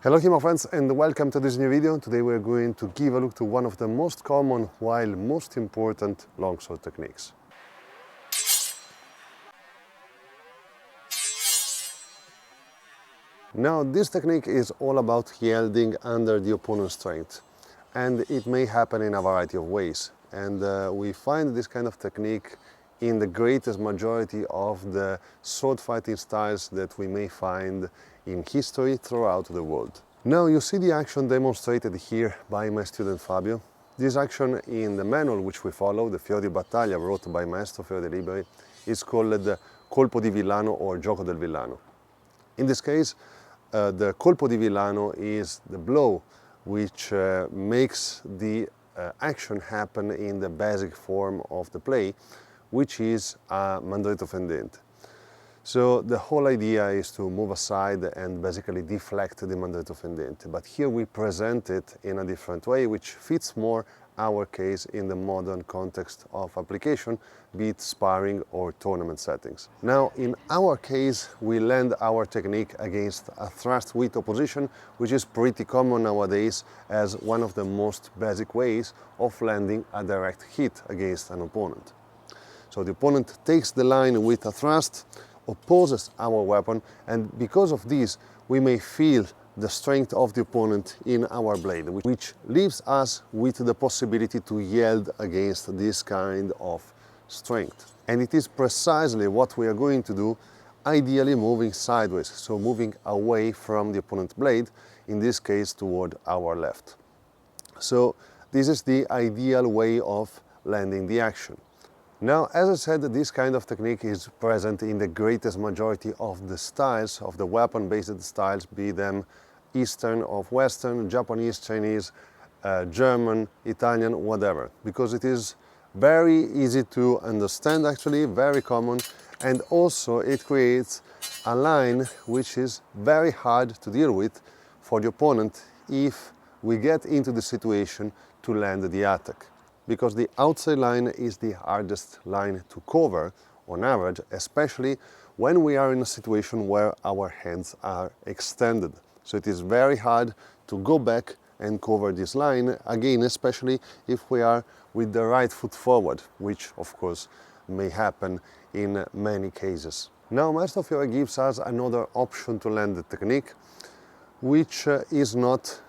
Hello HEMA friends and welcome to this new video. Today we're going to give a look to one of the most common while most important longsword techniques. Now this technique is all about yielding under the opponent's strength, and it may happen in a variety of ways, and we find this kind of technique in the greatest majority of the sword fighting styles that we may find in history throughout the world. Now you see the action demonstrated here by my student Fabio. This action in the manual which we follow, the Fiori Battaglia, wrote by Maestro Fiori Liberi, is called the Colpo di Villano or Gioco del Villano. In this case, the Colpo di Villano is the blow which makes the action happen in the basic form of the play, which is a mandritto fendente. So the whole idea is to move aside and basically deflect the mandritto fendente, but here we present it in a different way, which fits more our case in the modern context of application, be it sparring or tournament settings. Now in our case we land our technique against a thrust with opposition, which is pretty common nowadays as one of the most basic ways of landing a direct hit against an opponent. So the opponent takes the line with a thrust, opposes our weapon, and because of this we may feel the strength of the opponent in our blade, which leaves us with the possibility to yield against this kind of strength. And it is precisely what we are going to do, ideally moving sideways, so moving away from the opponent's blade, in this case toward our left. So this is the ideal way of landing the action. Now, as I said, this kind of technique is present in the greatest majority of the styles, of the weapon-based styles, be them Eastern or Western, Japanese, Chinese, German, Italian, whatever, because it is very easy to understand, actually, very common, and also it creates a line which is very hard to deal with for the opponent if we get into the situation to land the attack. Because the outside line is the hardest line to cover on average, especially when we are in a situation where our hands are extended. So it is very hard to go back and cover this line, again, especially if we are with the right foot forward, which of course may happen in many cases. Now Maestro Fiori gives us another option to land the technique, which is not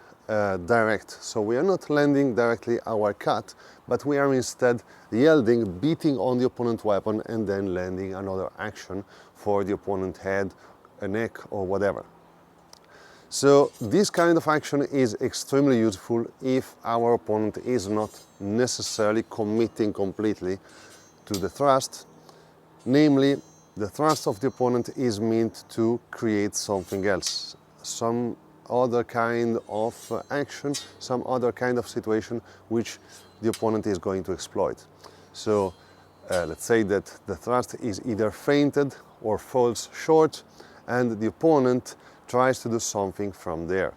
direct. So we are not landing directly our cut, but we are instead yielding, beating on the opponent weapon and then landing another action for the opponent head, a neck or whatever. So this kind of action is extremely useful if our opponent is not necessarily committing completely to the thrust. Namely, the thrust of the opponent is meant to create something else, some other kind of action, some other kind of situation which the opponent is going to exploit. So let's say that the thrust is either feinted or falls short and the opponent tries to do something from there.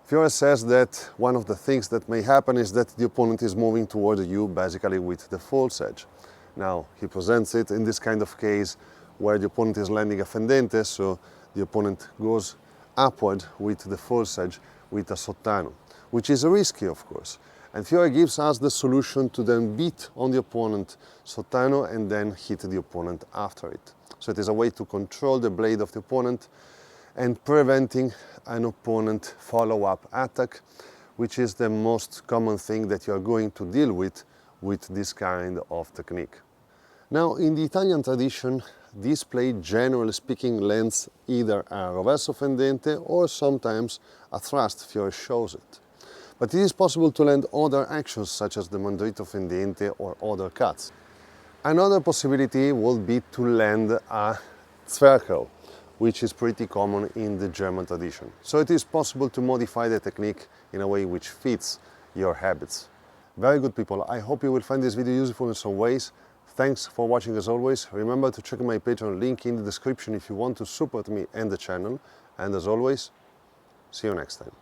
Fiori says that one of the things that may happen is that the opponent is moving toward you basically with the false edge. Now he presents it in this kind of case where the opponent is landing a fendente, so the opponent goes upward with the false edge with a sottano, which is risky of course. And Fiori gives us the solution to then beat on the opponent sottano and then hit the opponent after it. So it is a way to control the blade of the opponent and preventing an opponent follow-up attack, which is the most common thing that you are going to deal with this kind of technique. Now in the Italian tradition, this play, generally speaking, lands either a reverso fendente or sometimes a thrust. Fiori shows it. But it is possible to land other actions such as the mandritto fendente or other cuts. Another possibility would be to land a Zwerchfell, which is pretty common in the German tradition. So it is possible to modify the technique in a way which fits your habits. Very good people, I hope you will find this video useful in some ways. Thanks for watching as always. Remember to check my Patreon link in the description if you want to support me and the channel. And as always, see you next time.